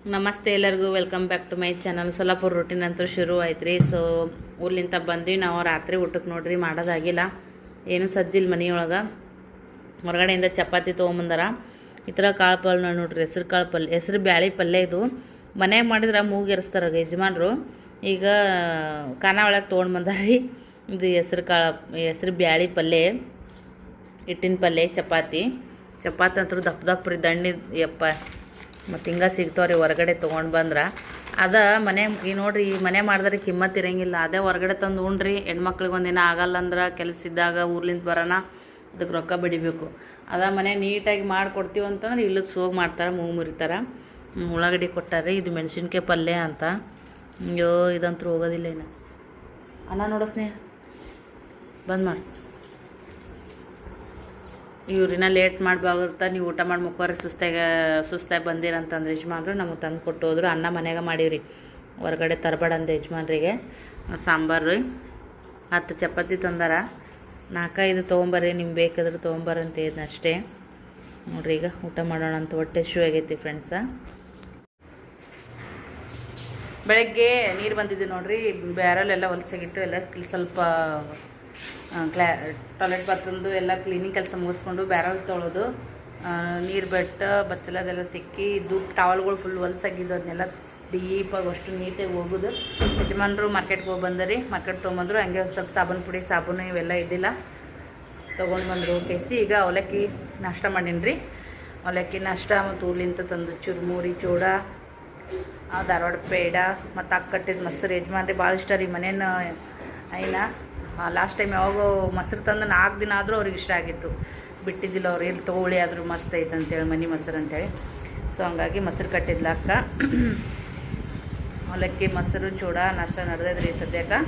ನಮಸ್ತೆ ಎಲ್ಲರಿಗೂ welcome back to my channel. Solapur routine ಅಂತೂ ಶುರು ಆಯ್ತು ರೀ. ಸೊ ಊರ್ಲಿಂದ ಬಂದ್ವಿ ನಾವು. ರಾತ್ರಿ ಊಟಕ್ಕೆ ನೋಡ್ರಿ ಮಾಡೋದಾಗಿಲ್ಲ, ಏನು ಸಜ್ಜಿಲ್ಲ ಮನೆಯೊಳಗೆ. ಹೊರಗಡೆಯಿಂದ ಚಪಾತಿ ತೊಗೊಂಬಂದಾರ. ಈ ಥರ ಕಾಳು ಪಲ್ಯ ನೋಡ್ರಿ, ಹೆಸ್ರು ಕಾಳು ಪಲ್ಯ, ಹೆಸ್ರು ಬ್ಯಾಳಿ ಪಲ್ಯ. ಇದು ಮನ್ಯಾಗ ಮಾಡಿದ್ರೆ ಮೂಗಿರಿಸ್ತಾರೆ ಯಜಮಾನ್ರು. ಈಗ ಖಾನ ಒಳಗೆ ತೊಗೊಂಡು ಬಂದಾರಿ. ಇದು ಹೆಸ್ರು ಬ್ಯಾಳಿ ಪಲ್ಯ, ಹಿಟ್ಟಿನ ಪಲ್ಯ, ಚಪಾತಿ ಅಂತೂ ದಪ್ಪ ದಪ್ಪ ರೀ, ದಣ್ಣಿ ಯಪ್ಪ. ಮತ್ತು ಹಿಂಗೆ ಸಿಗ್ತಾವ್ರಿ ಹೊರಗಡೆ ತೊಗೊಂಡು ಬಂದ್ರೆ. ಅದ ಮನೆ ಈ ನೋಡ್ರಿ, ಈ ಮನೆ ಮಾಡಿದ್ರೆ ಕಿಮ್ಮತ್ತು ಇರೋಂಗಿಲ್ಲ. ಅದೇ ಹೊರಗಡೆ ತಂದು ಉಣ್ರಿ, ಹೆಣ್ಮಕ್ಳಿಗೆ ಒಂದಿನ ಆಗಲ್ಲ ಅಂದ್ರೆ ಕೆಲಸ ಇದ್ದಾಗ ಊರ್ಲಿಂದ ಬರೋಣ, ಅದಕ್ಕೆ ರೊಕ್ಕ ಬಿಡಿಬೇಕು. ಅದ ಮನೆ ನೀಟಾಗಿ ಮಾಡಿಕೊಡ್ತೀವಿ ಅಂತಂದ್ರೆ ಇಲ್ಲದ ಸೋಗಿ ಮಾಡ್ತಾರೆ, ಮೂಗು ಮುರಿತಾರೆ. ಉಳ್ಳಾಗಡ್ಡಿ ಕೊಟ್ಟಾರೆ. ಇದು ಮೆಣಸಿನ್ಕಾಯಿ ಪಲ್ಯ ಅಂತ. ಅಯ್ಯೋ ಇದಂತೂ ಹೋಗೋದಿಲ್ಲ. ಇನ್ನು ಅನ್ನ ನೋಡೋ ಸ್ನೇಹ ಬಂದ್ ಮಾಡಿ. ಇವ್ರಿನ ಲೇಟ್ ಮಾಡಬಾರ್ದ, ನೀವು ಊಟ ಮಾಡಿ ಮುಕ್ಕೋರಿ ಸುಸ್ತಾಗಿ ಬಂದಿರಂತಂದ್ರೆ ಯಜಮಾನ್ರು ನಮಗೆ ತಂದು ಕೊಟ್ಟು ಹೋದ್ರು. ಅನ್ನ ಮನೆಯಾಗ ಮಾಡೀವ್ರಿ, ಹೊರಗಡೆ ತರಬೇಡ ಅಂದೆ ಯಜಮಾನ್ರಿಗೆ. ಸಾಂಬಾರು 10 ಚಪಾತಿ ತಂದಾರ. 4-5 ತೊಗೊಂಬರ್ರಿ, ನಿಮ್ಗೆ ಬೇಕಾದ್ರೆ ತೊಗೊಂಬರ್ರಿ ಅಂತ ಹೇಳಿದ್ನ ಅಷ್ಟೇ. ನೋಡ್ರಿ ಈಗ ಊಟ ಮಾಡೋಣ ಅಂತ ಹೊಟ್ಟೆ ಶೂ ಆಗೈತಿ ಫ್ರೆಂಡ್ಸ. ಬೆಳಗ್ಗೆ ನೀರು ಬಂದಿದ್ದು ನೋಡ್ರಿ, ಬ್ಯಾರಲ್ಲೆಲ್ಲ ಹೊಲಸಾಗಿತ್ತು. ಎಲ್ಲ ಸ್ವಲ್ಪ ಟಾಯ್ಲೆಟ್ ಬಾತ್ರೂಮ್ದು ಎಲ್ಲ ಕ್ಲೀನಿಂಗ್ ಕೆಲಸ ಮುಗಿಸ್ಕೊಂಡು ಬ್ಯಾರಲ್ ತೊಳೋದು, ನೀರು ಬಚ್ಚಲದೆಲ್ಲ ತಿಕ್ಕಿ, ಇದು ಟವಲ್ಗಳು ಫುಲ್ ಹೊಲಸಾಗಿದ್ದು ಅದನ್ನೆಲ್ಲ ಡೀಪಾಗಿ ಅಷ್ಟು ನೀಟಾಗಿ ಹೋಗೋದು. ಯಜಮಾನ್ರು ಮಾರ್ಕೆಟ್ಗೆ ಹೋಗಿ ಬಂದರಿ, ಮಾರ್ಕೆಟ್ ತೊಗೊಂಬಂದ್ರು. ಹಂಗೆ ಒಂದು ಸ್ವಲ್ಪ ಸಾಬೂನು ಇವೆಲ್ಲ ಇದ್ದಿಲ್ಲ, ತೊಗೊಂಡು ಬಂದರು ಕೇಸಿ. ಈಗ ಅವಲಕ್ಕಿ ನಾಷ್ಟ ಮಾಡೀನಿ ರೀ. ಅವಲಕ್ಕಿ ನಾಷ್ಟ ಮತ್ತು ಊರ್ಲಿಂತ ತಂದು ಚುರುಮುರಿ, ಚೂಡ, ಧಾರವಾಡ ಪೇಡ ಮತ್ತು ಕಟ್ಟಿದ ಮೊಸರು. ಯಜಮಾನ್ರಿ ಭಾಳ ಇಷ್ಟ ರೀ ಮನೇನ ಐನ. ಲಾಸ್ಟ್ ಟೈಮ್ ಯಾವಾಗೋ ಮೊಸರು ತಂದು 4 ದಿನ ಆದರೂ ಅವ್ರಿಗೆ ಇಷ್ಟ ಆಗಿತ್ತು, ಬಿಟ್ಟಿದ್ದಿಲ್ಲ ಅವ್ರು. ಎಲ್ಲಿ ತೊಗೊಳ್ಳಿ ಆದರೂ ಮಸ್ತ್ ಐತೆ ಅಂತೇಳಿ, ಮನೆ ಮೊಸರು ಅಂತೇಳಿ. ಸೊ ಹಂಗಾಗಿ ಮೊಸರು ಕಟ್ಟಿದ್ಲ ಅಕ್ಕ. ಅವಲಕ್ಕಿ ಮೊಸರು ಚೂಡ ನಾಷ್ಟ ನಡೆದೈದ್ರಿ ಸದ್ಯಕ್ಕೆ.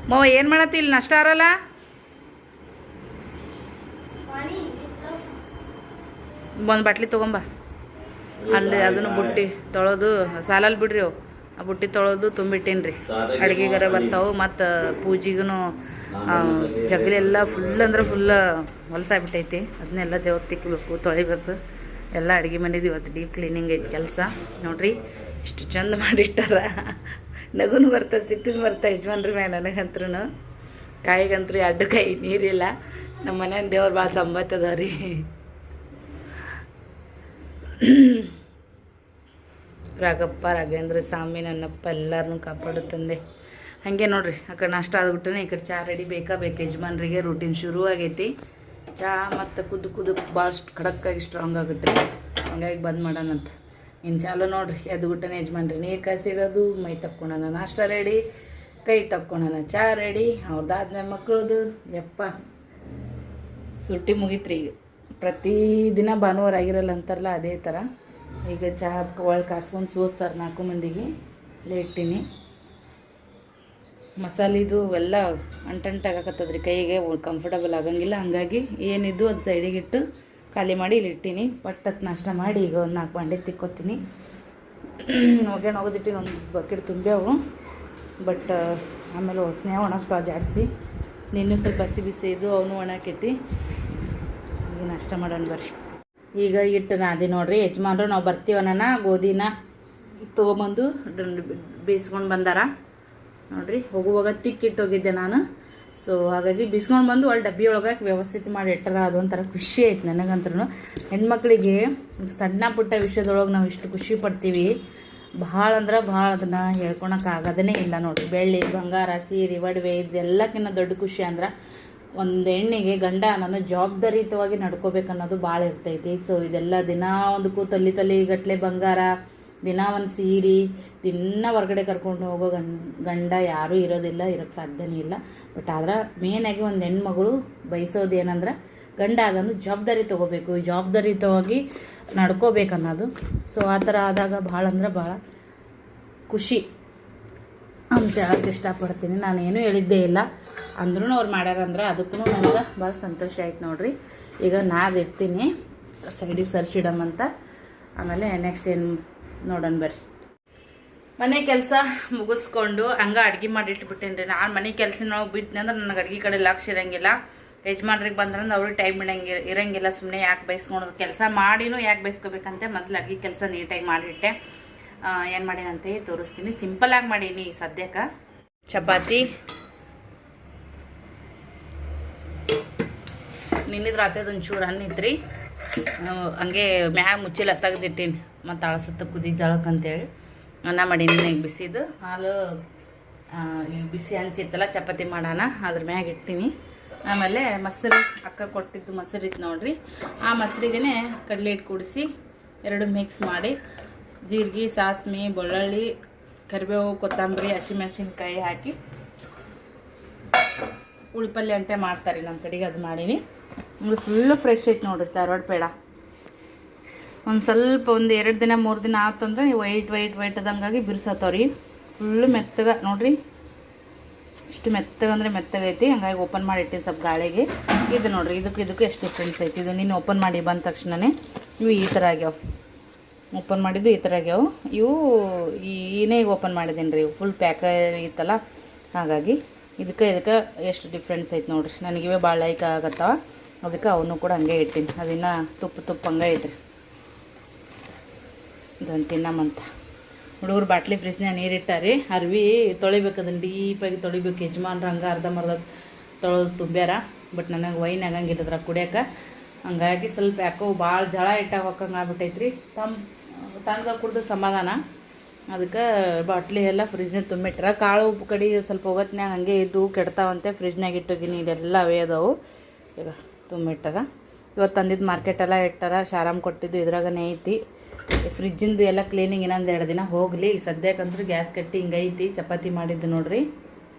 ಮೋ ಏನು ಮಾಡತ್ತಿ ಇಲ್ಲಿ? ನಾಷ್ಟ ಆರಲ್ಲ ಒಂದು ಬಾಟ್ಲಿ ತೊಗೊಂಬ. ಅಲ್ಲಿ ಅದನ್ನು ಬುಟ್ಟಿ ತೊಳೋದು ಸಾಲಲ್ಲಿ ಬಿಡ್ರಿ. ಅವು ಆ ಬುಟ್ಟಿ ತೊಳೋದು ತುಂಬಿಟ್ಟೇನಿ ರೀ. ಅಡುಗೆಗಾರ ಬರ್ತಾವೆ. ಮತ್ತು ಪೂಜೆಗೂ ಜಗಲಿ ಎಲ್ಲ ಫುಲ್ ಅಂದ್ರೆ ಫುಲ್ ಹೊಲಸಾಗ್ಬಿಟ್ಟೈತಿ. ಅದನ್ನೆಲ್ಲ ದೇವ್ರು ತಿಕ್ಕಬೇಕು, ತೊಳಿಬೇಕು. ಎಲ್ಲ ಅಡುಗೆ ಮನೆದು ಇವತ್ತು ಡೀಪ್ ಕ್ಲೀನಿಂಗ್ ಐತಿ ಕೆಲಸ. ನೋಡ್ರಿ ಇಷ್ಟು ಚಂದ ಮಾಡಿಟ್ಟಾರ. ನಗುನು ಬರ್ತದೆ, ಸಿಟ್ಟಿನ ಬರ್ತಾ ಯಜಮಾನ್ರಿ ಮ್ಯಾಗ. ನನಗಂತ್ರೂ ಕಾಯಿಗಂತ್ರು ಅಡ್ಡು ಕಾಯಿ ನೀರಿಲ್ಲ. ನಮ್ಮ ಮನೆ ದೇವ್ರು ಭಾಳ ಸಂಬತ್ತದ ರೀ. ರಾಘಪ್ಪ, ರಾಘವೇಂದ್ರ ಸ್ವಾಮಿ, ನನ್ನಪ್ಪ ಎಲ್ಲರನ್ನೂ ಕಾಪಾಡು ತಂದೆ. ಹಾಗೆ ನೋಡ್ರಿ, ಆ ಕಡೆ ನಾಷ್ಟ ಆದ್ಬಿಟ್ಟನೆ ಈ ಕಡೆ ಚಹಾ ರೆಡಿ ಬೇಕು ಯಜಮಾನ್ರಿಗೆ. ರೂಟೀನ್ ಶುರು ಆಗೈತಿ. ಚಹಾ ಮತ್ತು ಕುದ್ದು ಭಾಳ ಖಡಕ್ಕಾಗಿ ಸ್ಟ್ರಾಂಗ್ ಆಗುತ್ತೆ ರೀ. ಹಂಗಾಗಿ ಬಂದ್ ಮಾಡೋಣಂತ. ಇನ್ನು ಚಾಲು ನೋಡ್ರಿ, ಎದ್ಬಿಟ್ಟನೆ ಯಜಮಾನ್ರಿ ನೀರು ಕಾಯಿಸಿಡೋದು, ಮೈ ತಕ್ಕೊಳೋಣ, ನಾಷ್ಟ ರೆಡಿ, ಕೈ ತಕ್ಕೊಳೋಣ, ಚಹಾ ರೆಡಿ. ಅವ್ರದ್ದಾದ್ಮೇಲೆ ಮಕ್ಕಳದು ಯಪ್ಪ ಸುಟ್ಟಿ ಮುಗೀತ್ರಿ. ಈಗ ಪ್ರತಿದಿನ ಭಾನುವಾರ ಆಗಿರಲ್ಲ ಅಂತಾರಲ್ಲ, ಅದೇ ಥರ. ಈಗ ಚಹಾ ಒಳಗೆ ಕಾಸ್ಕೊಂಡು ಸೋಸ್ತಾರೆ 4 ಮಂದಿಗೆ. ಇಟ್ಟಿನಿ. ಮಸಾಲಿದು ಎಲ್ಲ ಅಂಟಾಗಕತ್ತದ್ರಿ ಕೈಗೆ, ಕಂಫರ್ಟಬಲ್ ಆಗಂಗಿಲ್ಲ. ಹಂಗಾಗಿ ಏನಿದ್ದು ಅದು ಸೈಡಿಗಿಟ್ಟು ಖಾಲಿ ಮಾಡಿ ಇಲ್ಲಿ ಇಟ್ಟಿನಿ. ಪಟ್ಟತ್ ನಾಷ್ಟ ಮಾಡಿ ಈಗ ಒಂದು 4 ಬಾಂಡೆ ತಿಕ್ಕೋತೀನಿ. ಹೋಗೋದಿಟ್ಟಿನಿ, ಒಂದು ಬಕೆಟ್ ತುಂಬ್ಯಾವು. ಬಟ್ ಆಮೇಲೆ ಸ್ನೇಹ ಒಣಗ್ತಾವ ಜಾಡಿಸಿ. ನಿನ್ನೂ ಸ್ವಲ್ಪ ಬಿಸಿ ಇದ್ದು ಅವನು ಒಣಾಕೈತಿ. ಈಗ ನಾಷ್ಟ ಮಾಡೋಣ ಬರ್ರಿ. ಈಗ ಹಿಟ್ಟು ನಾದಿ ನೋಡ್ರಿ. ಯಜಮಾನ್ರು ನಾವು ಬರ್ತೀವನ ಗೋಧಿನ ತೊಗೊಂಬಂದು ಬೇಯಿಸ್ಕೊಂಡು ಬಂದಾರ ನೋಡ್ರಿ. ಹೋಗುವಾಗ ತಿಕ್ಕಿಟ್ಟು ಹೋಗಿದ್ದೆ ನಾನು. ಸೊ ಹಾಗಾಗಿ ಬಿಸ್ಕೊಂಡು ಬಂದು ಒಳ್ಳೆ ಡಬ್ಬಿ ಒಳಗೆ ವ್ಯವಸ್ಥಿತ ಮಾಡಿ ಇಟ್ಟಾರ. ಅದೊಂಥರ ಖುಷಿ ಐತೆ ನನಗಂತೂ. ಹೆಣ್ಮಕ್ಳಿಗೆ ಸಣ್ಣ ಪುಟ್ಟ ವಿಷಯದೊಳಗೆ ನಾವು ಇಷ್ಟು ಖುಷಿ ಪಡ್ತೀವಿ, ಭಾಳ ಅಂದ್ರೆ ಭಾಳ. ಅದನ್ನು ಹೇಳ್ಕೊಳಕ್ಕಾಗೋದೇ ಇಲ್ಲ ನೋಡ್ರಿ. ಬೆಳ್ಳಿ, ಬಂಗಾರ, ಸೀರೆ, ಒಡವೆ ಇದೆಲ್ಲಕ್ಕಿಂತ ದೊಡ್ಡ ಖುಷಿ ಅಂದ್ರೆ ಒಂದು ಹೆಣ್ಣಿಗೆ ಗಂಡ ಅನ್ನೋದು ಜವಾಬ್ದಾರಿಯುತವಾಗಿ ನಡ್ಕೋಬೇಕನ್ನೋದು ಭಾಳ ಇರ್ತೈತಿ. ಸೊ ಇದೆಲ್ಲ ದಿನ ಒಂದಕ್ಕೂ ತಲೆ ಗಟ್ಟಲೆ ಬಂಗಾರ, ದಿನ ಒಂದು ಸೀರೆ, ದಿನ ಹೊರಗಡೆ ಕರ್ಕೊಂಡು ಹೋಗೋ ಗಂಡ ಯಾರೂ ಇರೋದಿಲ್ಲ, ಇರೋಕ್ಕೆ ಸಾಧ್ಯನೇ ಇಲ್ಲ. ಬಟ್ ಆದ್ರೆ ಮೇನಾಗಿ ಒಂದು ಹೆಣ್ಮಗಳು ಬಯಸೋದು ಏನಂದ್ರೆ ಗಂಡ ಅದನ್ನು ಜವಾಬ್ದಾರಿ ತೊಗೋಬೇಕು, ಜವಾಬ್ದಾರಿಯುತವಾಗಿ ನಡ್ಕೋಬೇಕನ್ನೋದು. ಸೊ ಆ ಥರ ಆದಾಗ ಭಾಳ ಅಂದ್ರೆ ಭಾಳ ಖುಷಿ ಅಂತ ಹೇಳಕ್ಕೆ ಇಷ್ಟಪಡ್ತೀನಿ. ನಾನು ಏನೂ ಹೇಳಿದ್ದೇ ಇಲ್ಲ, ಅಂದ್ರೂ ಅವ್ರು ಮಾಡ್ಯಾರಂದ್ರೆ ಅದಕ್ಕೂ ನನಗೆ ಭಾಳ ಸಂತೋಷ ಆಯ್ತು ನೋಡ್ರಿ. ಈಗ ನಾದಿರ್ತೀನಿ ಸೈಡಿಗೆ ಸರ್ಸಿಡಮಂತ. ಆಮೇಲೆ ನೆಕ್ಸ್ಟ್ ಏನು ನೋಡೋಣ ಬರ್ರಿ. ಮನೆ ಕೆಲಸ ಮುಗಿಸ್ಕೊಂಡು ಹಂಗೆ ಅಡುಗೆ ಮಾಡಿಟ್ಬಿಟ್ಟೇನಿ ರೀ. ನಾನು ಮನೆ ಕೆಲಸನೊಳಗೆ ಬಿಟ್ಟನೆ ಅಂದ್ರೆ ನನಗೆ ಅಡುಗೆ ಕಡೆ ಲಕ್ಷ ಇರೋಂಗಿಲ್ಲ. ಯಜಮಾನ್ರಿಗೆ ಬಂದ್ರಂದ್ರೆ ಅವ್ರಿಗೆ ಟೈಮ್ ಇರಂಗಿಲ್ಲ. ಸುಮ್ಮನೆ ಯಾಕೆ ಬೈಸ್ಕೊಳೋದು, ಕೆಲಸ ಮಾಡಿನೂ ಯಾಕೆ ಬೈಸ್ಕೋಬೇಕಂತೆ ಮೊದಲು ಅಡುಗೆ ಕೆಲಸ ನೀಟಾಗಿ ಮಾಡಿಟ್ಟೆ. ಏನು ಮಾಡೀನಂತ ತೋರಿಸ್ತೀನಿ. ಸಿಂಪಲ್ಲಾಗಿ ಮಾಡೀನಿ ಸದ್ಯಕ್ಕೆ. ಚಪಾತಿ ನಿನ್ನಿದ್ ರಾತ್ರಿ ಒಂಚೂರು ಅನ್ನಿದ್ರಿ, ಹಂಗೆ ಮ್ಯಾಗ ಮುಚ್ಚಿಲ್ಲ ತೆಗ್ದಿಟ್ಟೀನಿ. ಮತ್ತು ಅಳಸತ್ತ ಕುದಿ ಜಳಕ್ಕಂತೇಳಿ ಅನ್ನ ಮಾಡೀನಿ. ಈಗ ಬಿಸಿದು ಹಾಲು ಈಗ ಬಿಸಿ ಹಂಚಿತ್ತಲ್ಲ ಚಪಾತಿ ಮಾಡೋಣ ಅದ್ರ ಮ್ಯಾಗ ಇಡ್ತೀನಿ. ಆಮೇಲೆ ಮೊಸರು ಅಕ್ಕ ಕೊಟ್ಟಿದ್ದು ಮೊಸರು ಇತ್ತು ನೋಡ್ರಿ, ಆ ಮೊಸರಿಗೇ ಕಡಲೆ ಹಿಟ್ಟು ಕೂಡಿಸಿ ಎರಡು ಮಿಕ್ಸ್ ಮಾಡಿ ಜೀರಿಗೆ, ಸಾಸ್ಮೆ, ಬೆಳ್ಳುಳ್ಳಿ, ಕರಿಬೇವು, ಕೊತ್ತಂಬರಿ, ಹಸಿಮೆಣಸಿನ್ಕಾಯಿ ಹಾಕಿ ಉಳ್ಪಲ್ಯ ಅಂತ ಮಾಡ್ತಾರೆ ನಮ್ಮ ಕಡೆಗೆ. ಅದು ಮಾಡೀನಿ. ಫುಲ್ಲು ಫ್ರೆಶ್ ಐತೆ ನೋಡ್ರಿ ಧಾರವಾಡ ಪೇಡ. ಒಂದು ಸ್ವಲ್ಪ ಒಂದು 2 ದಿನ 3 ದಿನ ಆತಂದ್ರೆ ವೈಟ್ ಅದಂಗಾಗಿ ಬಿರ್ಸತ್ತವ್ರಿ. ಫುಲ್ಲು ಮೆತ್ತಗೆ ನೋಡ್ರಿ, ಇಷ್ಟು ಮೆತ್ತಗಂದ್ರೆ ಮೆತ್ತಗೈತಿ. ಹಂಗಾಗಿ ಓಪನ್ ಮಾಡಿ ಇಟ್ಟಿನಿ ಸ್ವಲ್ಪ ಗಾಳಿಗೆ. ಇದು ನೋಡ್ರಿ, ಇದಕ್ಕೂ ಎಷ್ಟು ಡಿಫ್ರೆನ್ಸ್ ಐತಿ. ಇದು ನೀನು ಓಪನ್ ಮಾಡಿ ಬಂದ ತಕ್ಷಣವೇ ಇವು ಈ ಥರ ಆಗ್ಯಾವ. ಓಪನ್ ಮಾಡಿದ್ದು ಈ ಥರ ಆಗ್ಯಾವ. ಇವು ಈನೇ ಓಪನ್ ಮಾಡಿದ್ದೀನಿ ರೀ, ಫುಲ್ ಪ್ಯಾಕ ಇತ್ತಲ್ಲ, ಹಾಗಾಗಿ ಇದಕ್ಕೆ ಎಷ್ಟು ಡಿಫ್ರೆನ್ಸ್ ಐತೆ ನೋಡ್ರಿ. ನನಗಿವೇ ಭಾಳ ಲೈಕ್ ಆಗತ್ತವ, ಅದಕ್ಕೆ ಅವನು ಕೂಡ ಹಂಗೆ ಇಟ್ಟಿನಿ. ಅದಿನ್ನು ತುಪ್ಪ ಹಂಗೆ ಐತ್ರಿ. ಇದನ್ನು ತಿನ್ನಮಂತ ಹುಡುಗರು ಬಾಟ್ಲಿ ಫ್ರಿಜ್ನಾಗ ನೀರಿಟ್ಟಾರಿ. ಅರ್ವಿ ತೊಳಿಬೇಕು, ಅದನ್ನು ಡೀಪಾಗಿ ತೊಳಿಬೇಕು. ಯಜಮಾನ್ರು ಹಂಗೆ ಅರ್ಧಂಬರ್ಧ ತೊಳೆದು ತುಂಬ್ಯಾರ. ಬಟ್ ನನಗೆ ವೈನ್ ಆಗಂಗಿಲ್ಲದ್ರ ಕುಡಿಯೋಕೆ. ಹಂಗಾಗಿ ಸ್ವಲ್ಪ ಯಾಕೋ ಭಾಳ ಜಳ ಇಟ್ಟಾಗ ಹೊಕ್ಕಂಗೆ ಆಗ್ಬಿಟ್ಟೈತ್ರಿ. ತಣ್ಣಗೆ ಕುಡ್ದು ಸಮಾಧಾನ. ಅದಕ್ಕೆ ಬಾಟ್ಲಿ ಎಲ್ಲ ಫ್ರಿಜ್ನಾಗ ತುಂಬಿಟ್ರ. ಕಾಳು ಉಪ್ಪು ಕಡಿ ಸ್ವಲ್ಪ ಹೋಗತ್ನ್ಯಾಗ ಹಂಗೆ ಇದ್ದು ಕೆಡ್ತಾವಂತೆ. ಫ್ರಿಜ್ನಾಗ ಇಟ್ಟೋಗಿನಿ, ಇದೆಲ್ಲ ಅವೇ ಅದಾವು. ಈಗ ತುಂಬಿಟ್ಟಾರ. ಇವತ್ತು ತಂದಿದ್ದು ಮಾರ್ಕೆಟೆಲ್ಲ ಇಟ್ಟಾರ. ಶಾರಾಮ್ ಕೊಟ್ಟಿದ್ದು ಇದ್ರಾಗನೇ ಐತಿ. ಫ್ರಿಜ್ಜಿಂದು ಎಲ್ಲ ಕ್ಲೀನಿಂಗ್ ಇನ್ನೊಂದು 2 ದಿನ ಹೋಗಲಿ. ಈಗ ಸದ್ಯಕ್ಕಂತೂ ಗ್ಯಾಸ್ ಕಟ್ಟಿ ಹಿಂಗೈತಿ. ಚಪಾತಿ ಮಾಡಿದ್ದು ನೋಡ್ರಿ,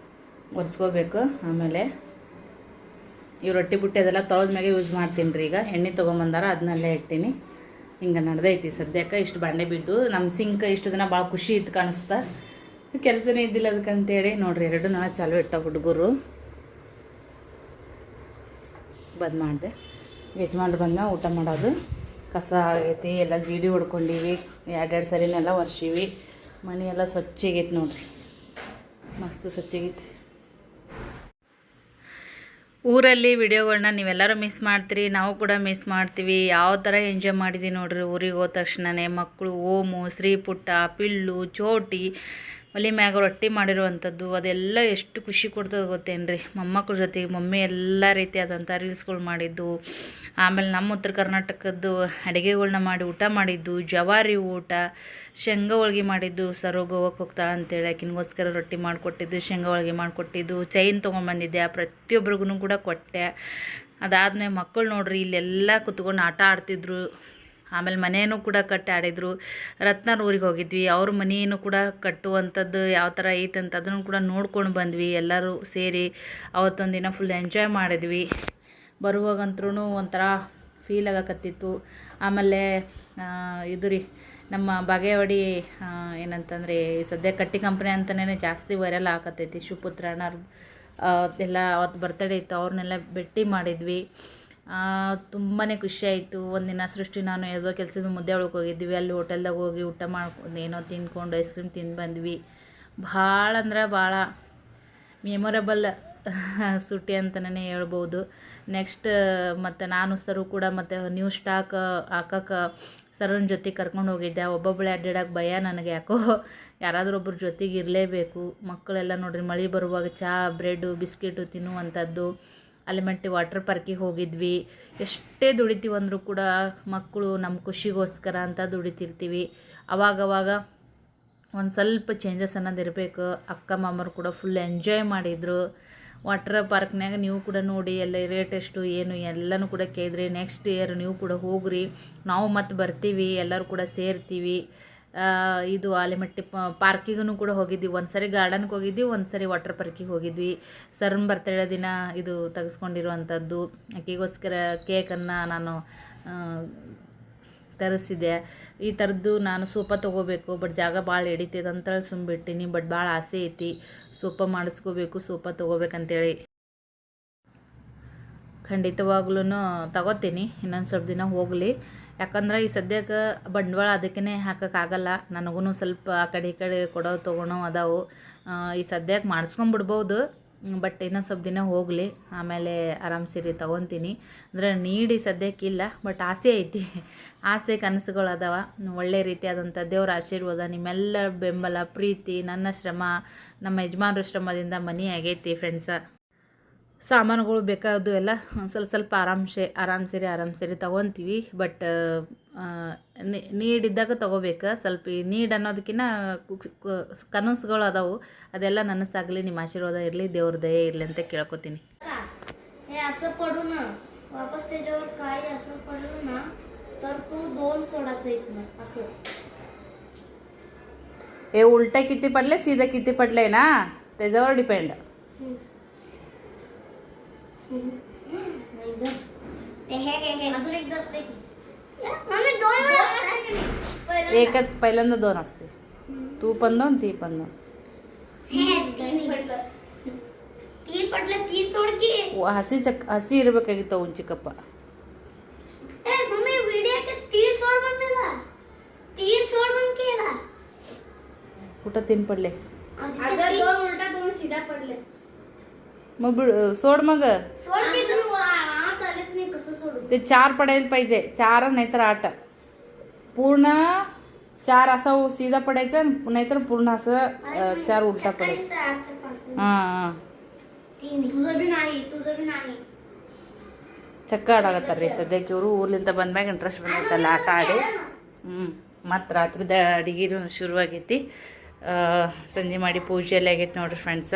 ಒರೆಸ್ಕೋಬೇಕು. ಆಮೇಲೆ ಇವು ರೊಟ್ಟಿ ಬುಟ್ಟಿ ಅದೆಲ್ಲ ತೊಳೆದ ಮ್ಯಾಗೆ ಯೂಸ್ ಮಾಡ್ತೀನಿ ರೀ. ಈಗ ಎಣ್ಣೆ ತೊಗೊಂಬಂದಾರ, ಅದನ್ನಲ್ಲೇ ಇಡ್ತೀನಿ. ಹಿಂಗೆ ನಡೆದೈತಿ ಸದ್ಯಕ್ಕೆ. ಇಷ್ಟು ಬಾಂಡೆ ಬಿದ್ದು ನಮ್ಮ ಸಿಂಕ್ ಇಷ್ಟು ದಿನ ಭಾಳ ಖುಷಿ ಇತ್ತು ಕಾಣಿಸ್ತಾ. ಕೆಲಸನೇ ಇದ್ದಿಲ್ಲ ಅದಕ್ಕಂತೇಳಿ ನೋಡ್ರಿ 2 ನಳ ಚಾಲು ಇಟ್ಟ ಹುಡುಗರು. ಬಂದ್ ಮಾಡಿದೆ. ಯಜಮಾನ್ರು ಬಂದ ಊಟ ಮಾಡೋದು. ಕಸ ಆಗೈತಿ, ಎಲ್ಲ ಜೀಡಿ ಹೊಡ್ಕೊಂಡಿವಿ. 2 ಸರಿನೆಲ್ಲ ಒರ್ಸಿವಿ. ಮನೆ ಎಲ್ಲ ಸ್ವಚ್ಛಗೈತಿ ನೋಡ್ರಿ, ಮಸ್ತ್ ಸ್ವಚ್ಛಗೈತಿ. ಊರಲ್ಲಿ ವಿಡಿಯೋಗಳನ್ನ ನೀವೆಲ್ಲರೂ ಮಿಸ್ ಮಾಡ್ತೀರಿ, ನಾವು ಕೂಡ ಮಿಸ್ ಮಾಡ್ತೀವಿ. ಯಾವ ಥರ ಎಂಜಾಯ್ ಮಾಡಿದ್ದೀವಿ ನೋಡ್ರಿ. ಊರಿಗೆ ಹೋದ ತಕ್ಷಣವೇ ಮಕ್ಕಳು ಓಮು, ಶ್ರೀಪುಟ್ಟ, ಪಿಳ್ಳು, ಚೋಟಿ, ಒಲೆ ಮ್ಯಾಗ ರೊಟ್ಟಿ ಮಾಡಿರುವಂಥದ್ದು ಅದೆಲ್ಲ ಎಷ್ಟು ಖುಷಿ ಕೊಡ್ತದೆ ಗೊತ್ತೇನ್ರಿ. ಮೊಮ್ಮಕ್ಳ ಜೊತೆಗೆ ಮಮ್ಮಿ ಎಲ್ಲ ರೀತಿಯಾದಂಥ ರೀಲ್ಸ್ಗಳು ಮಾಡಿದ್ದು. ಆಮೇಲೆ ನಮ್ಮ ಉತ್ತರ ಕರ್ನಾಟಕದ್ದು ಅಡುಗೆಗಳ್ನ ಮಾಡಿ ಊಟ ಮಾಡಿದ್ದು. ಜವಾರಿ ಊಟ, ಶೇಂಗಾ ಹೋಳ್ಗೆ ಮಾಡಿದ್ದು. ಸರೋ ಗೋವಾಕ್ಕೆ ಹೋಗ್ತಾಳೆ ಅಂತೇಳಿ ಆಕಿನಿಗೋಸ್ಕರ ರೊಟ್ಟಿ ಮಾಡಿಕೊಟ್ಟಿದ್ದು, ಶೇಂಗಾ ಹೋಳ್ಗೆ ಮಾಡಿಕೊಟ್ಟಿದ್ದು. ಚೈನ್ ತೊಗೊಂಬಂದಿದ್ದೆ, ಪ್ರತಿಯೊಬ್ರಿಗೂ ಕೂಡ ಕೊಟ್ಟೆ. ಅದಾದ್ಮೇಲೆ ಮಕ್ಕಳು ನೋಡ್ರಿ ಇಲ್ಲೆಲ್ಲ ಕುತ್ಕೊಂಡು ಆಟ ಆಡ್ತಿದ್ರು. ಆಮೇಲೆ ಮನೆಯೂ ಕೂಡ ಕಟ್ಟಿ ಆಡಿದರು. ರತ್ನಾರ್ ಊರಿಗೆ ಹೋಗಿದ್ವಿ, ಅವ್ರ ಮನೆಯೂ ಕೂಡ ಕಟ್ಟುವಂಥದ್ದು ಯಾವ ಥರ ಐತೆ ಅಂತ ಅದನ್ನು ಕೂಡ ನೋಡ್ಕೊಂಡು ಬಂದ್ವಿ. ಎಲ್ಲರೂ ಸೇರಿ ಅವತ್ತೊಂದು ದಿನ ಫುಲ್ ಎಂಜಾಯ್ ಮಾಡಿದ್ವಿ. ಬರುವಾಗಂತ್ರೂ ಒಂಥರ ಫೀಲ್ ಆಗಕತ್ತಿತ್ತು. ಆಮೇಲೆ ಇದು ರೀ, ನಮ್ಮ ಬಾಗೇವಾಡಿ ಏನಂತಂದರೆ ಸದ್ಯ ಕಟ್ಟಿ ಕಂಪ್ನಿ ಅಂತಲೇ ಜಾಸ್ತಿ ವೈರಲ್ ಆಗತ್ತೈತಿ. ಶಿವಪುತ್ರ ಅಣ್ಣರು ಎಲ್ಲ ಅವತ್ತು ಬರ್ತಡೇ ಇತ್ತು, ಅವ್ರನ್ನೆಲ್ಲ ಭೇಟಿ ಮಾಡಿದ್ವಿ. ತುಂಬಾ ಖುಷಿ ಆಯಿತು. ಒಂದಿನ ಸೃಷ್ಟಿ ನಾನು ಯಾವುದೋ ಕೆಲಸದ ಮುದ್ದೆ ಒಳಗೆ ಹೋಗಿದ್ವಿ. ಅಲ್ಲಿ ಹೋಟೆಲ್ದಾಗ ಹೋಗಿ ಊಟ ಮಾಡ್ಕೊಂಡು ಏನೋ ತಿಂದ್ಕೊಂಡು ಐಸ್ ಕ್ರೀಮ್ ತಿಂದು ಬಂದ್ವಿ. ಭಾಳ ಅಂದ್ರೆ ಭಾಳ ಮೆಮೊರೇಬಲ್ ಸುಟ್ಟಿ ಅಂತಲೇ ಹೇಳ್ಬೋದು. ನೆಕ್ಸ್ಟ್ ಮತ್ತು ನಾನು ಸರು ಕೂಡ ಮತ್ತು ನ್ಯೂ ಸ್ಟಾಕ್ ಹಾಕಕ್ಕೆ ಸರ್ವನ ಜೊತೆ ಕರ್ಕೊಂಡು ಹೋಗಿದ್ದೆ. ಒಬ್ಬೊಬ್ಬಳೆ ಅಡ್ಡಾಡಕ್ಕೆ ಭಯ ನನಗೆ, ಯಾಕೋ ಯಾರಾದರೂ ಒಬ್ಬರು ಜೊತೆಗೆ ಇರಲೇಬೇಕು. ಮಕ್ಕಳೆಲ್ಲ ನೋಡ್ರಿ ಮಳೆ ಬರುವಾಗ ಚಹಾ, ಬ್ರೆಡ್ಡು, ಬಿಸ್ಕಿಟು ತಿನ್ನುವಂಥದ್ದು. ಅಲಿಮೆಂಟಿ ವಾಟರ್ ಪಾರ್ಕಿಗೆ ಹೋಗಿದ್ವಿ. ಎಷ್ಟೇ ದುಡಿತೀವಿ ಅಂದರೂ ಕೂಡ ಮಕ್ಕಳು ನಮ್ಮ ಖುಷಿಗೋಸ್ಕರ ಅಂತ ದುಡಿತಿರ್ತೀವಿ. ಅವಾಗವಾಗ ಒಂದು ಸ್ವಲ್ಪ ಚೇಂಜಸ್ ಅನ್ನೋದು ಇರಬೇಕು. ಅಕ್ಕ ಮಾಮರು ಕೂಡ ಫುಲ್ ಎಂಜಾಯ್ ಮಾಡಿದರು. ವಾಟರ್ ಪಾರ್ಕ್ನಾಗ ನೀವು ಕೂಡ ನೋಡಿ ಎಲ್ಲ ರೇಟ್ ಎಷ್ಟು ಏನು ಎಲ್ಲನೂ ಕೂಡ ಕೇಳಿದ್ರಿ. ನೆಕ್ಸ್ಟ್ ಇಯರ್ ನೀವು ಕೂಡ ಹೋಗ್ರಿ, ನಾವು ಮತ್ತೆ ಬರ್ತೀವಿ, ಎಲ್ಲರೂ ಕೂಡ ಸೇರ್ತೀವಿ. ಇದು ಆಲಿಮಟ್ಟಿ ಪಾರ್ಕಿಗೂ ಕೂಡ ಹೋಗಿದ್ವಿ. ಒಂದು ಸರಿ ಗಾರ್ಡನ್ಗೆ ಹೋಗಿದ್ವಿ, ಒಂದು ಸರಿ ವಾಟರ್ ಪಾರ್ಕಿಗೆ ಹೋಗಿದ್ವಿ. ಸರ್ನ ಬರ್ತಡೇ ದಿನ ಇದು ತೆಗೆಸ್ಕೊಂಡಿರುವಂಥದ್ದು. ಆಕೆಗೋಸ್ಕರ ಕೇಕನ್ನು ನಾನು ತರಿಸಿದೆ. ಈ ಥರದ್ದು ನಾನು ಸೋಫಾ ತೊಗೋಬೇಕು, ಬಟ್ ಜಾಗ ಭಾಳ ಹಿಡಿತೈತೆ ಅಂತೇಳಿ ಸುಮ್ಬಿಟ್ಟಿನಿ. ಬಟ್ ಭಾಳ ಆಸೆ ಐತಿ ಸೋಫಾ ಮಾಡಿಸ್ಕೋಬೇಕು, ಸೋಫಾ ತೊಗೋಬೇಕಂತೇಳಿ. ಖಂಡಿತವಾಗ್ಲೂ ತಗೋತೀನಿ, ಇನ್ನೊಂದು ಸ್ವಲ್ಪ ದಿನ ಹೋಗಲಿ. ಯಾಕಂದ್ರೆ ಈ ಸದ್ಯಕ್ಕೆ ಬಂಡವಾಳ ಅದಕ್ಕೇ ಹಾಕೋಕ್ಕಾಗಲ್ಲ. ನನಗೂ ಸ್ವಲ್ಪ ಆ ಕಡೆ ಈ ಕಡೆ ಕೊಡೋ ತೊಗೊಳೋ ಅದಾವು. ಈ ಸದ್ಯಕ್ಕೆ ಮಾಡಿಸ್ಕೊಂಬಿಡ್ಬೋದು. ಬಟ್ ಇನ್ನೊಂದು ಸ್ವಲ್ಪ ದಿನ ಹೋಗಲಿ, ಆಮೇಲೆ ಆರಾಮ್ ಸೀರೆ ತೊಗೊತೀನಿ. ಅಂದರೆ ನೀಡಿ ಸದ್ಯಕ್ಕಿಲ್ಲ, ಬಟ್ ಆಸೆ ಐತಿ. ಆಸೆ ಕನಸುಗಳು ಅದಾವ. ಒಳ್ಳೆ ರೀತಿಯಾದಂಥ ದೇವರ ಆಶೀರ್ವಾದ, ನಿಮ್ಮೆಲ್ಲರ ಬೆಂಬಲ, ಪ್ರೀತಿ, ನನ್ನ ಶ್ರಮ, ನಮ್ಮ ಯಜಮಾನ್ರ ಶ್ರಮದಿಂದ ಮನೆ ಆಗೈತಿ ಫ್ರೆಂಡ್ಸ. ಸಾಮಾನುಗಳು ಬೇಕಾದ್ದು ಎಲ್ಲ ಸ್ವಲ್ಪ ಆರಾಮ್ ಸೀರೆ ತೊಗೊತೀವಿ. ಬಟ್ ನೀಡಿದ್ದಾಗ ತೊಗೋಬೇಕು. ಸ್ವಲ್ಪ ಈ ನೀಡ್ ಅನ್ನೋದಕ್ಕಿಂತ ಕನಸುಗಳು ಅದಾವು, ಅದೆಲ್ಲ ನನಸಾಗಲಿ, ನಿಮ್ಮ ಆಶೀರ್ವಾದ ಇರಲಿ, ದೇವ್ರ ದಯೆ ಇರಲಿ ಅಂತ ಕೇಳ್ಕೊತೀನಿ. असं पडू ना वापस त्याच्यावर काही असं पडलं ना तर तू 2 सोडायचं इथनं असं. हे उलटा किती पडले, सीधा किती पडले ना, त्याच्यावर डिपेंड. अजून एकदा असते की मम्मी 2 वेळा असते की नाही? एकच, पहिल्यांदा 2 असते. तू पण 2, ती पण 2. 3 पडलं, 3 सोड की. ಹಸಿ ಇರಬೇಕಾಗಿತ್ತು ಉಂಚಿ ಕಪ್ಪ. ए मम्मी व्हिडिओ के 3 सोड म्हणला, 3 सोड म्हण केला. कुठं 3 पडले? अगर 2 उलटा 2 सीधा पडले. मग सोड. मग सोड की तुम्ही आत आलेच नाही, कसं सोडू? ते 4 पडायला पाहिजे. 4 नाहीतर 8. पूर्ण 4 असा सीधा पडायचा, नाहीतर पूर्ण असं 4 उलटा पडायचा. हां तुझं बी नाही. ಚಕ್ಕ ಆಡಾಕತ್ತಾರ್ರಿ ಸದ್ಯಕ್ಕೆ ಇವರು. ಊರ್ಲಿಂದ ಬಂದ್ಮ್ಯಾಗ ಇಂಟ್ರೆಸ್ಟ್ ಬಂದೈತಲ್ಲ ಆಟ ಆಡಿ. ಮತ್ತು ರಾತ್ರಿದ ಅಡಿಗೆನೂ ಶುರುವಾಗೈತಿ. ಸಂಜೆ ಮಾಡಿ ಪೂಜೆ ಎಲ್ಲ ಆಗೈತಿ ನೋಡ್ರಿ ಫ್ರೆಂಡ್ಸ.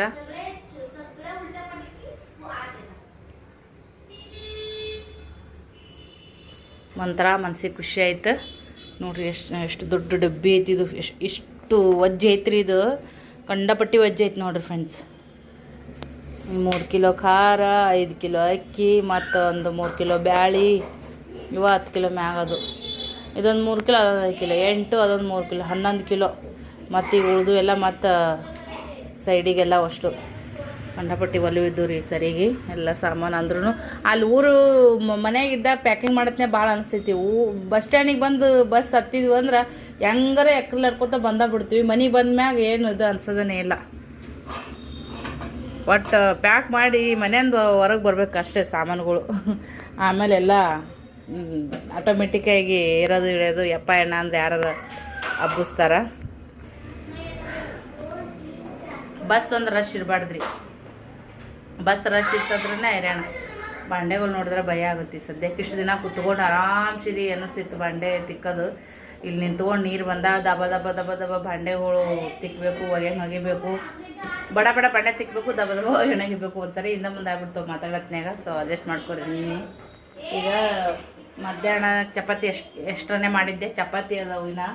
ಒಂಥರ ಮನ್ಸಿಗೆ ಖುಷಿ ಆಯ್ತು ನೋಡ್ರಿ. ಎಷ್ಟು ದೊಡ್ಡ ಡಬ್ಬಿ ಐತಿ ಇದು. ಇಷ್ಟು ವಜ್ಜೆ ಐತ್ರಿ ಇದು, ಕಂಡಪಟ್ಟಿ ವಜ್ಜೆ ಐತಿ ನೋಡ್ರಿ ಫ್ರೆಂಡ್ಸ್. 3 ಕಿಲೋ ಖಾರ, 5 ಕಿಲೋ ಅಕ್ಕಿ, ಮತ್ತು ಒಂದು 3 ಕಿಲೋ ಬ್ಯಾಳಿ, ಇವ 10 ಕಿಲೋ ಮ್ಯಾಗದು. ಇದೊಂದು 3 ಕಿಲೋ, ಅದೊಂದು 5 ಕಿಲೋ, 8, ಅದೊಂದು 3 ಕಿಲೋ, 11 ಕಿಲೋ. ಮತ್ತು ಈಗ ಉಳಿದು ಎಲ್ಲ ಮತ್ತು ಸೈಡಿಗೆಲ್ಲ ಅಷ್ಟು ಕಂಡಪಟ್ಟಿ ಒಲಿವಿದ್ದು ರೀ ಸರಿಗೆ ಎಲ್ಲ ಸಾಮಾನು. ಅಂದ್ರೂ ಅಲ್ಲಿ ಊರು ಮನೆಯಾಗಿದ್ದ ಪ್ಯಾಕಿಂಗ್ ಮಾಡತ್ನೇ ಭಾಳ ಅನಿಸ್ತೈತಿ. ಬಸ್ ಸ್ಟ್ಯಾಂಡಿಗೆ ಬಂದು ಬಸ್ ಹತ್ತಿದ್ವಿ ಅಂದ್ರೆ ಹೆಂಗಾರ ಎಕ್ಕಲ್ ಹಡ್ಕೊತ ಬಿಡ್ತೀವಿ. ಮನೆಗೆ ಬಂದ್ಮ್ಯಾಗ ಏನು ಇದು ಅನ್ಸೋದೇ ಇಲ್ಲ. ಒಟ್ಟು ಪ್ಯಾಕ್ ಮಾಡಿ ಮನೆಯಿಂದ ಹೊರಗೆ ಬರ್ಬೇಕು ಅಷ್ಟೇ ಸಾಮಾನುಗಳು. ಆಮೇಲೆ ಎಲ್ಲ ಆಟೋಮೆಟಿಕ್ಕಾಗಿ ಇರೋದು ಇಳಿಯೋದು ಯಪ್ಪ ಎಣ್ಣ ಅಂದ್ರೆ ಯಾರು ಹಬ್ಬಿಸ್ತಾರ. ಬಸ್ ಒಂದು ರಶ್ ಇರಬಾರ್ದ್ರಿ. ಬಸ್ ರಶ್ ಇತ್ತಂದ್ರೆ ಹೈರಾಣ. ಬಾಂಡೆಗಳು ನೋಡಿದ್ರೆ ಭಯ ಆಗುತ್ತೆ. ಸದ್ಯಕ್ಕೆ ಇಷ್ಟು ದಿನ ಕುತ್ಕೊಂಡು ಆರಾಮ್ಸಿರಿ ಅನ್ನಿಸ್ತಿತ್ತು ಬಾಂಡೆ ತಿಕ್ಕೋದು. ಇಲ್ಲಿ ನಿಂತ್ಕೊಂಡು ನೀರು ಬಂದಾಗ ದಬ ದಬ ದಬ ದಬ ಬಾಂಡೆಗಳು ತಿಕ್ಕಬೇಕು, ಒಗೆಬೇಕು, ಬಡ ಬಾಂಡೆ ತಿಕ್ಕಬೇಕು, ದಬ ದಬ ಒಗೆಬೇಕು. ಒಂದ್ಸರಿ ಹಿಂದೆ ಮುಂದೆ ಆಗ್ಬಿಡ್ತಾವೆ ಮಾತಾಡತ್ನ್ಯಾಗ. ಸೊ ಅಡ್ಜಸ್ಟ್ ಮಾಡ್ಕೊರಿ. ಈಗ ಮಧ್ಯಾಹ್ನ ಚಪಾತಿ ಎಷ್ಟರನ್ನೇ ಮಾಡಿದ್ದೆ. ಚಪಾತಿ ಅದಾವು, ಇನ್ನು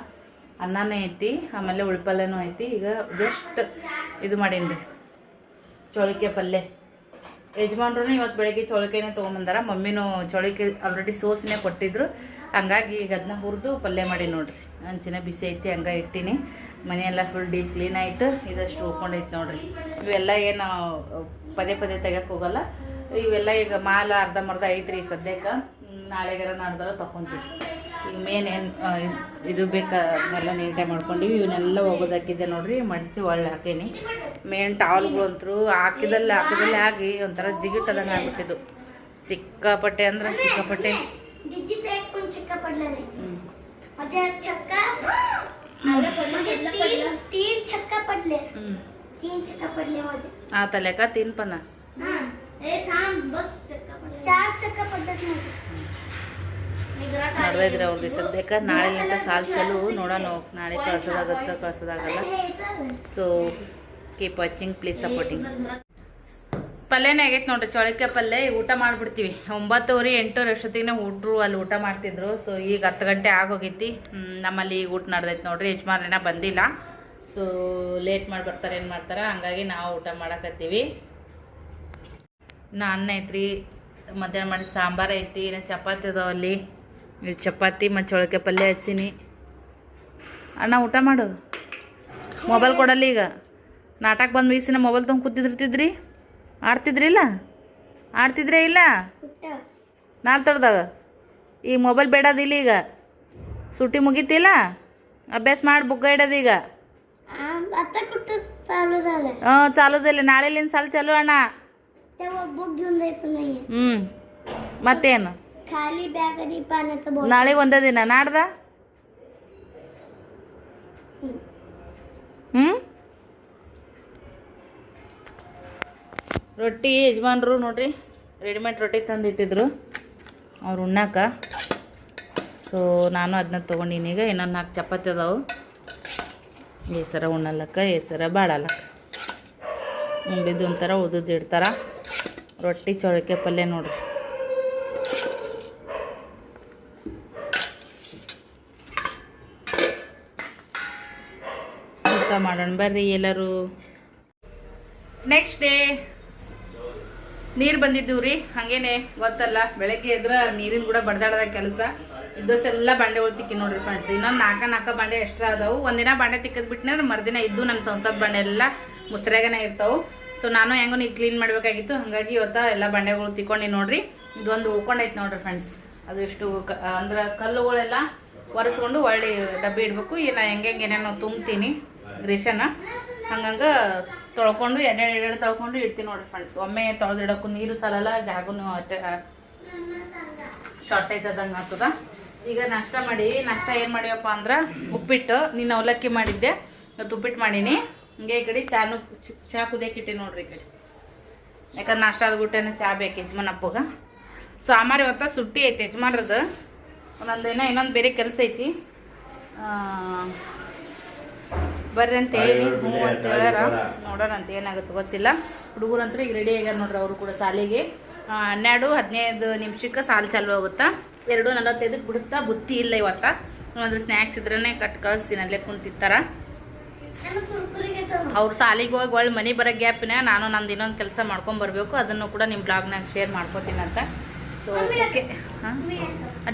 ಅನ್ನನೇ ಐತಿ, ಆಮೇಲೆ ಉಳ್ಪಲ್ಯನೂ ಐತಿ. ಈಗ ಜಸ್ಟ್ ಇದು ಮಾಡೀನಿ ರೀ, ಚೌಳಿಕೆ ಪಲ್ಯ. ಯಜಮಾನ್ರೂ ಇವತ್ತು ಬೆಳಗ್ಗೆ ಚೌಳಿಕೆನೇ ತೊಗೊಂಬಂದಾರ. ಮಮ್ಮಿನೂ ಚೌಳಿಕೆ ಆಲ್ರೆಡಿ ಸೋಸನ್ನೇ ಕೊಟ್ಟಿದ್ರು. ಹಂಗಾಗಿ ಈಗ ಅದನ್ನ ಹುರಿದು ಪಲ್ಯ ಮಾಡಿ ನೋಡ್ರಿ. ಹಂಚಿನ ಬಿಸಿ ಐತಿ, ಹಂಗೆ ಇಟ್ಟಿನಿ. ಮನೆಯೆಲ್ಲ ಫುಲ್ ಡೀಪ್ ಕ್ಲೀನ್ ಆಯಿತು. ಇದಷ್ಟು ಉಳ್ಕೊಂಡೈತೆ ನೋಡ್ರಿ. ಇವೆಲ್ಲ ಏನು ಪದೇ ತೆಗಿಯೋಕೆ ಹೋಗಲ್ಲ. ಇವೆಲ್ಲ ಈಗ ಮಾಲ ಅರ್ಧಂಬರ್ಧ ಐತ್ರಿ ಸದ್ಯಕ್ಕೆ. ನಾಳೆಗಾರ ನಾಡ್ದಾರ ತೊಗೊತೀವಿ. ಈಗ ಮೇನ್ ಏನು ಇದು ಬೇಕಾದನ್ನೆಲ್ಲ ನೀಟಾಗಿ ಮಾಡ್ಕೊಂಡಿವಿ. ಇವನ್ನೆಲ್ಲ ಹೋಗೋದಾಕಿದ್ದೆ ನೋಡ್ರಿ, ಮಡಿಸಿ ಒಳ್ಳೆ ಹಾಕೀನಿ. ಮೇನ್ ಟಾವಲ್ಗಳು ಅಂತರೂ ಹಾಕಿದಲ್ಲೇ ಆಗಿ ಒಂಥರ ಜಿಗಿಟ್ಟದಂಗೆ ಆಗ್ಬಿಟ್ಟಿದ್ದು. ಸಿಕ್ಕಾಪಟ್ಟೆ ಅಂದ್ರೆ ಸಿಕ್ಕಾಪಟ್ಟೆ. आतल्या का 3 पण? ನಡೆದಿದ್ರೆ ಅವ್ರದ್ದು ಸದ್ಯಕ್ಕೆ. ನಾಳೆಲಿಂದ ಸಾಲ್ ಚಲು ನೋಡೋಣ. ನಾಳೆ ಕಳ್ಸೋದಾಗಲ್ಲ. So keep watching, please supporting. ಪಲ್ಯನೇ ಆಗೈತೆ ನೋಡ್ರಿ, ಚೌಳಿಕಾಯಿ ಪಲ್ಯ. ಊಟ ಮಾಡಿಬಿಡ್ತೀವಿ 9:30 8 ಅಷ್ಟೊತ್ತಿಗೆ ಹುಡ್ರು ಅಲ್ಲಿ ಊಟ ಮಾಡ್ತಿದ್ರು. ಸೊ ಈಗ 10 ಗಂಟೆ ಆಗೋಗೈತಿ. ನಮ್ಮಲ್ಲಿ ಈಗ ಊಟ ನಡೆದೈತೆ ನೋಡ್ರಿ. ಯಜಮಾನ್ರೇನ ಬಂದಿಲ್ಲ. ಸೊ ಲೇಟ್ ಮಾಡಿ ಬರ್ತಾರೆ, ಏನು ಮಾಡ್ತಾರೆ, ಹಂಗಾಗಿ ನಾವು ಊಟ ಮಾಡಕತ್ತೀವಿ. ಇನ್ನು ಅನ್ನ ಐತ್ರಿ, ಮಧ್ಯಾಹ್ನ ಮಾಡಿ ಸಾಂಬಾರು ಐತಿ, ಇನ್ನು ಚಪಾತಿ ಅದಾವಲ್ಲಿ. ಚಪಾತಿ ಮತ್ತು ಚೌಳಿಕಾಯಿ ಪಲ್ಯ ಹಚ್ಚೀನಿ. ಅಣ್ಣ ಊಟ ಮಾಡು. ಮೊಬೈಲ್ ಕೊಡಲ್ಲ ಈಗ. ನಾಟಕ ಬಂದು ವೀಸಿನ ಮೊಬೈಲ್ ತೊಗೊಂಡು ಕೂತಿದ್ರಿ. ಆಡ್ತಿದ್ರಿಲ್ಲ? ಆಡ್ತಿದ್ರೇ ಇಲ್ಲ? ನಾಲ್ ತೊಡ್ದಾಗ ಈಗ ಮೊಬೈಲ್ ಬೇಡದಿಲ್ಲ. ಈಗ ಸುಟ್ಟಿ ಮುಗೀತಿಲ್ಲ, ಅಭ್ಯಾಸ ಮಾಡಿ ಬುಕ್ಕ ಇಡೋದು. ಈಗ चालू झालंय चालू झाले नाಳೆಲಿಂದ ಸಾಲ ಚಾಲು ಅಣ್ಣ तेव्हा बुक घेऊन जायचं नाहीये ಮತ್ತೇನು खाली बॅग आणि पाण्याचं बॉटल ನಾಳೆ ಒಂದೇ ದಿನ ನಾಡ್ದ ರೊಟ್ಟಿ ಯಜಮಾನ್ರು ನೋಡ್ರಿ ರೆಡಿಮೇಡ್ ರೊಟ್ಟಿ ತಂದಿಟ್ಟಿದ್ರು ಅವ್ರು ಉಣ್ಣಾಕ ಸೊ ನಾನು ಅದನ್ನ ತೊಗೊಂಡಿನಿ ಈಗ ಇನ್ನೊಂದು 4 ಚಪಾತಿ ಅದಾವು ಹೆಸರ ಉಣ್ಣಲಕ್ಕ ಹೆಸರ ಬಾಡಲಕ್ಕ ಉಂಡಿದ್ದು ಒಂಥರ ಉದುದು ಇಡ್ತಾರ ರೊಟ್ಟಿ ಚೌಳಿಕೆ ಪಲ್ಯ ನೋಡ್ರಿ ಊಟ ಮಾಡೋಣ ಬರ್ರಿ ಎಲ್ಲರೂ ನೆಕ್ಸ್ಟ್ ಡೇ ನೀರು ಬಂದಿದ್ದೀವಿ ರೀ ಹಾಗೇನೆ ಗೊತ್ತಲ್ಲ ಬೆಳಗ್ಗೆ ಎದ್ರ ನೀರಿನ ಕೂಡ ಬಡ್ದಾಡದ ಕೆಲಸ ಇದ್ದೋಸೆಲ್ಲ ಬಾಂಡೆಗಳು ತಿಕ್ಕಿ ನೋಡ್ರಿ ಫ್ರೆಂಡ್ಸ್ ಇನ್ನೊಂದು 4 ಬಾಂಡೆ ಎಕ್ಸ್ಟ್ರಾ ಅದಾವು ಒಂದಿನ ಬಾಂಡೆ ತಿಕ್ಕದ್ ಬಿಟ್ಟಿದ್ರೆ ಮರ್ದಿನ ಇದ್ದು ನನ್ನ ಸಂಸಾರದ ಬಾಂಡೆ ಎಲ್ಲ ಮುಸ್ರಾಗನೇ ಇರ್ತಾವು ಸೊ ನಾನು ಹೆಂಗೂ ನೀವು ಕ್ಲೀನ್ ಮಾಡಬೇಕಾಗಿತ್ತು ಹಾಗಾಗಿ ಇವತ್ತು ಎಲ್ಲ ಬಾಂಡೆಗಳು ತಿಕ್ಕೊಂಡು ನೋಡ್ರಿ ಇದೊಂದು ಉಳ್ಕೊಂಡೈತೆ ನೋಡ್ರಿ ಫ್ರೆಂಡ್ಸ್ ಅದು ಇಷ್ಟು ಅಂದ್ರೆ ಕಲ್ಲುಗಳೆಲ್ಲ ಒರೆಸ್ಕೊಂಡು ಒಳ್ಳೆ ಡಬ್ಬಿ ಇಡಬೇಕು ನಾ ಹೆಂಗೆ ಏನೇನೋ ತುಂಬ್ತೀನಿ ರೇಷನ್ ಹಂಗಂಗೆ ತೊಳ್ಕೊಂಡು ಎಣ್ಣೆ ತೊಳ್ಕೊಂಡು ಇಡ್ತೀನಿ ನೋಡ್ರಿ ಫ್ರೆಂಡ್ಸ್ ಒಮ್ಮೆ ತೊಳೆದಿಡೋಕ್ಕೂ ನೀರು ಸಾಲಲ್ಲ ಜಾಗನೂ ಶಾರ್ಟೇಜ್ ಆದಂಗೆ ಆಗ್ತದ ಈಗ ನಾಷ್ಟ ಮಾಡೀವಿ ನಾಷ್ಟ ಏನು ಮಾಡಿವಪ್ಪ ಅಂದ್ರೆ ಉಪ್ಪಿಟ್ಟು ನೀನು ಅವಲಕ್ಕಿ ಮಾಡಿದ್ದೆ ಇವತ್ತು ಉಪ್ಪಿಟ್ಟು ಮಾಡೀನಿ ಹಿಂಗೆ ಈ ಕಡೆ ಚಾ ಕುದಿಯಕ್ಕೆ ಇಟ್ಟಿ ನೋಡ್ರಿ ಈ ಕಡೆ ಯಾಕಂದ್ರೆ ನಾಷ್ಟ ಆದ ಗುಟ್ಟೆನೇ ಚಾ ಬೇಕು ಯಜಮಾನಪ್ಪಗ ಸಾಂಬಾರು ಇವತ್ತು ಸುಟ್ಟಿ ಐತಿ ಯಜಮಾನ್ರದ್ದು ಒಂದೊಂದಿನ ಇನ್ನೊಂದು ಬೇರೆ ಕೆಲಸ ಐತಿ ಬರ್ರಿ ಅಂತ ಹೇಳಿ ಹ್ಞೂ ಅಂತ ಹೇಳ್ಯಾರ ನೋಡೋಣ ಅಂತ ಏನಾಗುತ್ತೆ ಗೊತ್ತಿಲ್ಲ ಹುಡುಗರಂತೂ ಈಗ ರೆಡಿ ಆಗ್ಯಾರ ನೋಡ್ರಿ ಅವರು ಕೂಡ ಸಾಲಿಗೆ 12-15 ನಿಮಿಷಕ್ಕೆ ಸಾಲು ಚಾಲು ಆಗುತ್ತಾ 2:45ಕ್ಕೆ ಬಿಡುತ್ತಾ ಬುತ್ತಿ ಇಲ್ಲ ಇವತ್ತ ಅಂದ್ರೆ ಸ್ನ್ಯಾಕ್ಸ್ ಇದ್ರೇ ಕಟ್ ಕಳಿಸ್ತೀನಿ ಅಲ್ಲೇ ಕುಂತಿರ್ತಾರ ಅವ್ರು ಸಾಲಿಗೆ ಹೋಗಿ ಒಳ್ಳೆ ಮನೆ ಬರೋ ಗ್ಯಾಪಿನ ನಾನು ನಂದು ಇನ್ನೊಂದು ಕೆಲಸ ಮಾಡ್ಕೊಂಬರ್ಬೇಕು ಅದನ್ನು ಕೂಡ ನಿಮ್ಮ ಬ್ಲಾಗ್ನಾಗ ಶೇರ್ ಮಾಡ್ಕೋತೀನಿ ಅಂತ ಸೊ ಓಕೆ ಹಾಂ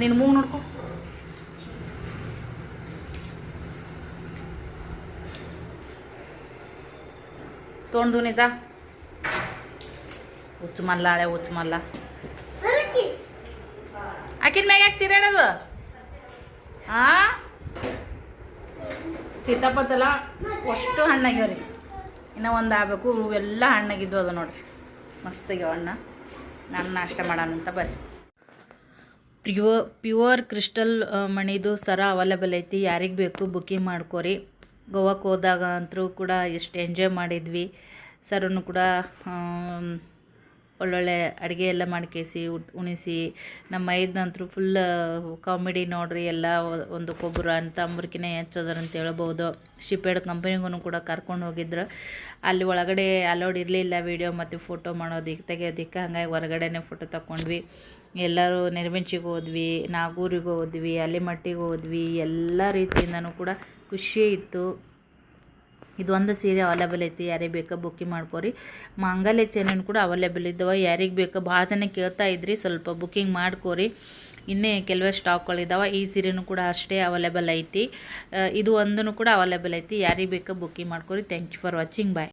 ನೀನು ಮೂಗು ನೋಡ್ಕೊ ತೊಗೊಂಡು ನಿಜ ಹುಚ್ಚಮಲ್ಲ ಹಳೆ ಹುಚ್ಚಮಲ್ಲ ಆಕಿನ ಮ್ಯಾಗ ಯಾಕೆ ಚಿರಾಡೋದು ಸೀತಾಪತ್ತಲ್ಲ ಅಷ್ಟು ಹಣ್ಣಾಗ್ಯಾವ್ರಿ ಇನ್ನೂ ಒಂದು ಆಗಬೇಕು ಇವೆಲ್ಲ ಹಣ್ಣಾಗಿದ್ವು ಅದು ನೋಡ್ರಿ ಮಸ್ತಾಗ್ಯಾವ ಹಣ್ಣು ನಾನು ನಾಷ್ಟ ಮಾಡೋಣಂತ ಬರ್ರಿ ಪ್ಯೂರ್ ಕ್ರಿಸ್ಟಲ್ ಮಣಿದು ಸರ ಅವೈಲೇಬಲ್ ಐತಿ ಯಾರಿಗೆ ಬೇಕು ಬುಕ್ಕಿಂಗ್ ಮಾಡ್ಕೋರಿ ಗೋವಾಕ್ಕೆ ಹೋದಾಗ ಅಂತೂ ಕೂಡ ಎಷ್ಟು ಎಂಜಾಯ್ ಮಾಡಿದ್ವಿ ಸರನ್ನು ಕೂಡ ಒಳ್ಳೊಳ್ಳೆ ಅಡುಗೆ ಎಲ್ಲ ಮಾಡ್ಕೇಸಿ ಉಣಿಸಿ ನಮ್ಮ ಐದನಂತರೂ ಫುಲ್ ಕಾಮಿಡಿ ನೋಡ್ರಿ ಎಲ್ಲ ಒಂದು ಕೊಬ್ಬರು ಅಂತ ಅಂಬರ್ಕಿನೇ ಹೆಚ್ಚದರ ಅಂತ ಹೇಳ್ಬೋದು ಶಿಪೇಡ್ ಕಂಪನಿಗೂ ಕೂಡ ಕರ್ಕೊಂಡು ಹೋಗಿದ್ರು ಅಲ್ಲಿ ಒಳಗಡೆ ಅಲೋಡ್ ಇರಲಿಲ್ಲ ವೀಡಿಯೋ ಮತ್ತು ಫೋಟೋ ಮಾಡೋದಕ್ಕೆ ತೆಗೆಯೋದಕ್ಕೆ ಹಾಗಾಗಿ ಹೊರಗಡೆನೇ ಫೋಟೋ ತಗೊಂಡ್ವಿ ಎಲ್ಲರೂ ನಿರ್ಮಿಂಚಿಗೆ ಹೋದ್ವಿ ನಾಗೂರಿಗೆ ಹೋದ್ವಿ ಅಲಿಮಟ್ಟಿಗೆ ಹೋದ್ವಿ ಎಲ್ಲ ರೀತಿಯಿಂದನೂ ಕೂಡ ಖುಷಿ ಇತ್ತು ಇದು ಒಂದು ಸೀರೆ ಅವೈಲೇಬಲ್ ಐತಿ ಯಾರಿಗೆ ಬೇಕಾ ಬುಕ್ಕಿಂಗ್ ಮಾಡ್ಕೋರಿ ಮಾಂಗಲ್ಯ ಚೈನನ್ನು ಕೂಡ ಅವೈಲೇಬಲ್ ಇದ್ದಾವೆ ಯಾರಿಗೆ ಬೇಕಾ ಭಾಳ ಜನ ಕೇಳ್ತಾ ಇದ್ರಿ ಸ್ವಲ್ಪ ಬುಕ್ಕಿಂಗ್ ಮಾಡ್ಕೋರಿ ಇನ್ನೇ ಕೆಲವೇ ಸ್ಟಾಕ್ಗಳಿದ್ದಾವೆ ಈ ಸೀರೆನೂ ಕೂಡ ಅಷ್ಟೇ ಅವೈಲೇಬಲ್ ಐತಿ ಇದು ಒಂದೂ ಕೂಡ ಅವೈಲೇಬಲ್ ಐತಿ ಯಾರಿಗೆ ಬೇಕಾ ಬುಕ್ಕಿಂಗ್ ಮಾಡ್ಕೋರಿ thank you for watching bye